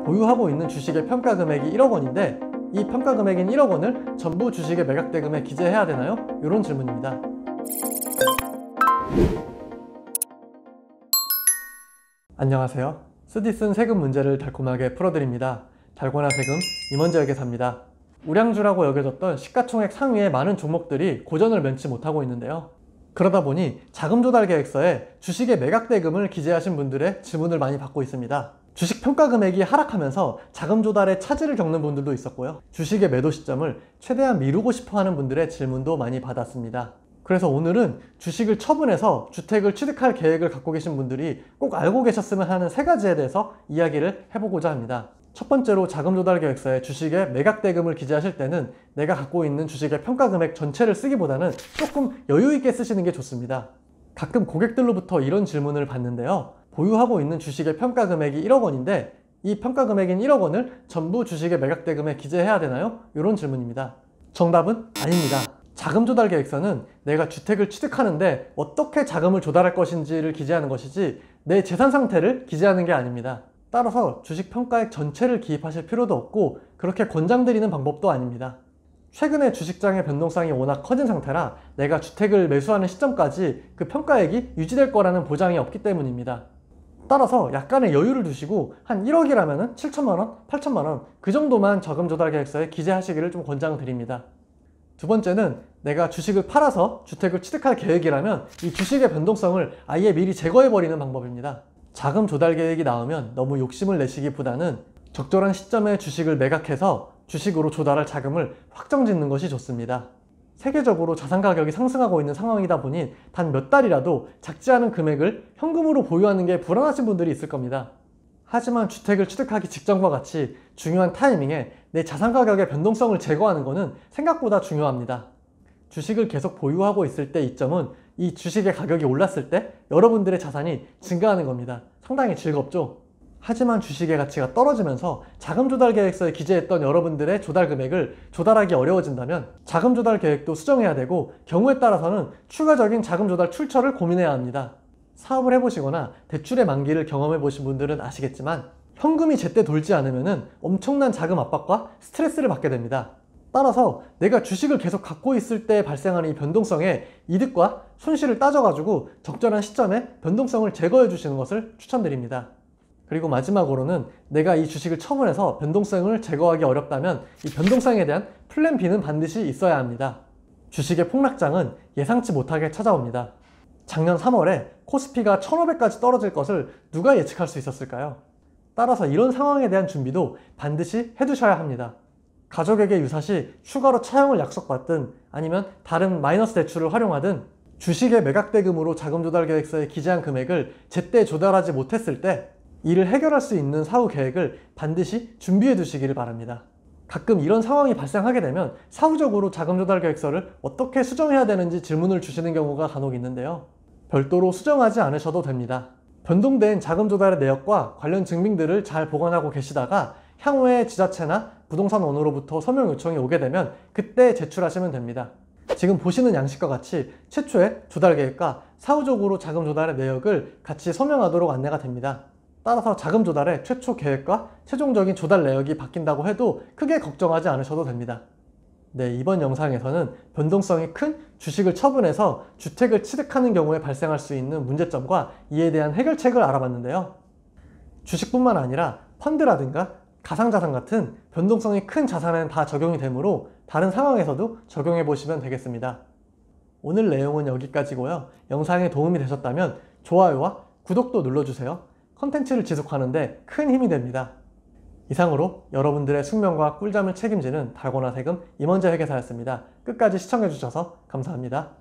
보유하고 있는 주식의 평가 금액이 1억 원인데 이 평가 금액인 1억 원을 전부 주식의 매각 대금에 기재해야 되나요? 이런 질문입니다. 안녕하세요. 쓰디 쓴 세금 문제를 달콤하게 풀어드립니다. 달고나 세금 임원재 회계사입니다. 우량주라고 여겨졌던 시가총액 상위의 많은 종목들이 고전을 면치 못하고 있는데요. 그러다 보니 자금조달계획서에 주식의 매각 대금을 기재하신 분들의 질문을 많이 받고 있습니다. 주식 평가 금액이 하락하면서 자금 조달에 차질을 겪는 분들도 있었고요. 주식의 매도 시점을 최대한 미루고 싶어 하는 분들의 질문도 많이 받았습니다. 그래서 오늘은 주식을 처분해서 주택을 취득할 계획을 갖고 계신 분들이 꼭 알고 계셨으면 하는 3가지에 대해서 이야기를 해보고자 합니다. 첫 번째로 자금조달계획서에 주식의 매각 대금을 기재하실 때는 내가 갖고 있는 주식의 평가 금액 전체를 쓰기보다는 조금 여유 있게 쓰시는 게 좋습니다. 가끔 고객들로부터 이런 질문을 받는데요. 보유하고 있는 주식의 평가 금액이 1억 원인데 이 평가 금액인 1억 원을 전부 주식의 매각 대금에 기재해야 되나요? 이런 질문입니다. 정답은 아닙니다. 자금조달계획서는 내가 주택을 취득하는데 어떻게 자금을 조달할 것인지를 기재하는 것이지 내 재산 상태를 기재하는 게 아닙니다. 따라서 주식 평가액 전체를 기입하실 필요도 없고 그렇게 권장드리는 방법도 아닙니다. 최근에 주식장의 변동성이 워낙 커진 상태라 내가 주택을 매수하는 시점까지 그 평가액이 유지될 거라는 보장이 없기 때문입니다. 따라서 약간의 여유를 두시고 한 1억이라면 7천만원, 8천만원 그 정도만 자금조달계획서에 기재하시기를 좀 권장드립니다. 두 번째는 내가 주식을 팔아서 주택을 취득할 계획이라면 이 주식의 변동성을 아예 미리 제거해버리는 방법입니다. 자금 조달 계획이 나오면 너무 욕심을 내시기보다는 적절한 시점에 주식을 매각해서 주식으로 조달할 자금을 확정짓는 것이 좋습니다. 세계적으로 자산 가격이 상승하고 있는 상황이다 보니 단 몇 달이라도 작지 않은 금액을 현금으로 보유하는 게 불안하신 분들이 있을 겁니다. 하지만 주택을 취득하기 직전과 같이 중요한 타이밍에 내 자산 가격의 변동성을 제거하는 것은 생각보다 중요합니다. 주식을 계속 보유하고 있을 때 이점은 이 주식의 가격이 올랐을 때 여러분들의 자산이 증가하는 겁니다. 상당히 즐겁죠? 하지만 주식의 가치가 떨어지면서 자금조달계획서에 기재했던 여러분들의 조달 금액을 조달하기 어려워진다면 자금조달 계획도 수정해야 되고 경우에 따라서는 추가적인 자금조달 출처를 고민해야 합니다. 사업을 해보시거나 대출의 만기를 경험해 보신 분들은 아시겠지만 현금이 제때 돌지 않으면 엄청난 자금 압박과 스트레스를 받게 됩니다. 따라서 내가 주식을 계속 갖고 있을 때 발생하는 이 변동성에 이득과 손실을 따져가지고 적절한 시점에 변동성을 제거해 주시는 것을 추천드립니다. 그리고 마지막으로는 내가 이 주식을 처분해서 변동성을 제거하기 어렵다면 이 변동성에 대한 플랜 B는 반드시 있어야 합니다. 주식의 폭락장은 예상치 못하게 찾아옵니다. 작년 3월에 코스피가 1500까지 떨어질 것을 누가 예측할 수 있었을까요? 따라서 이런 상황에 대한 준비도 반드시 해두셔야 합니다. 가족에게 유사시 추가로 차용을 약속받든 아니면 다른 마이너스 대출을 활용하든 주식의 매각 대금으로 자금조달계획서에 기재한 금액을 제때 조달하지 못했을 때 이를 해결할 수 있는 사후 계획을 반드시 준비해 두시기를 바랍니다. 가끔 이런 상황이 발생하게 되면 사후적으로 자금조달계획서를 어떻게 수정해야 되는지 질문을 주시는 경우가 간혹 있는데요. 별도로 수정하지 않으셔도 됩니다. 변동된 자금조달의 내역과 관련 증빙들을 잘 보관하고 계시다가 향후에 지자체나 부동산원으로부터 서명 요청이 오게 되면 그때 제출하시면 됩니다. 지금 보시는 양식과 같이 최초의 조달계획과 사후적으로 자금조달의 내역을 같이 서명하도록 안내가 됩니다. 따라서 자금조달의 최초 계획과 최종적인 조달 내역이 바뀐다고 해도 크게 걱정하지 않으셔도 됩니다. 네, 이번 영상에서는 변동성이 큰 주식을 처분해서 주택을 취득하는 경우에 발생할 수 있는 문제점과 이에 대한 해결책을 알아봤는데요. 주식뿐만 아니라 펀드라든가 가상자산 같은 변동성이 큰 자산에는 다 적용이 되므로 다른 상황에서도 적용해 보시면 되겠습니다. 오늘 내용은 여기까지고요. 영상에 도움이 되셨다면 좋아요와 구독도 눌러주세요. 컨텐츠를 지속하는 데 큰 힘이 됩니다. 이상으로 여러분들의 숙명과 꿀잠을 책임지는 달고나 세금 임원재 회계사였습니다. 끝까지 시청해주셔서 감사합니다.